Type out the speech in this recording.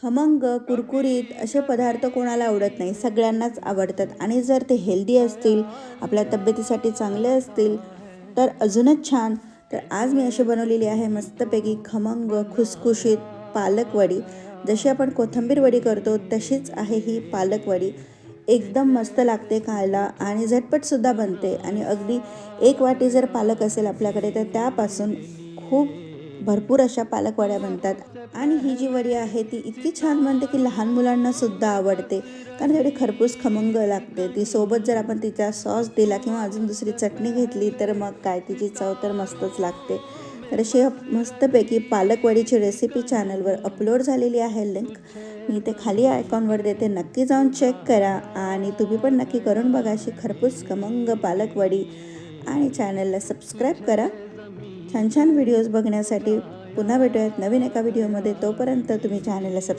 खमंग, कुरकुरीत असे पदार्थ कोणाला आवडत नाही, सगळ्यांनाच आवडतात आणि जर ते हेल्दी असतील, आपल्या तब्येतीसाठी चांगले असतील, तर अजूनच छान. तर आज मी अशी बनवलेली आहे मस्तपैकी खमंग, खुसखुशीत पालक वडी. जशी आपण कोथिंबीर वडी करतो तशीच आहे ही पालक वडी. एकदम मस्त लागते खायला आणि झटपटसुद्धा बनते आणि अगदी 1 वाटी जर पालक असेल आपल्याकडे तर त्यापासून खूप भरपूर अशा पालक वड्या बनतात. आणि ही जी वडी आहे ती इतकी छान बनते की लहान मुलांना सुद्धा आवडते, कारण तेवढी खरपूस खमंग लागते ती. सोबत जर आपण तिचा सॉस दिला किंवा अजून दुसरी चटणी घेतली तर मग काय, तिची चव तर मस्तच लागते. तर अशी मस्तपैकी पालक वडीची रेसिपी चॅनलवर अपलोड झालेली आहे. लिंक मी ते खाली आयकॉनवर देते, नक्की जाऊन चेक करा आणि तुम्ही पण नक्की करून बघा अशी खरपूस खमंग पालक वडी. आणि चॅनलला सबस्क्राईब करा छान छान व्हिडिओज बघण्यासाठी. पुन्हा भेटूयात नवीन एका व्हिडिओमध्ये. तोपर्यंत तुम्ही चॅनलला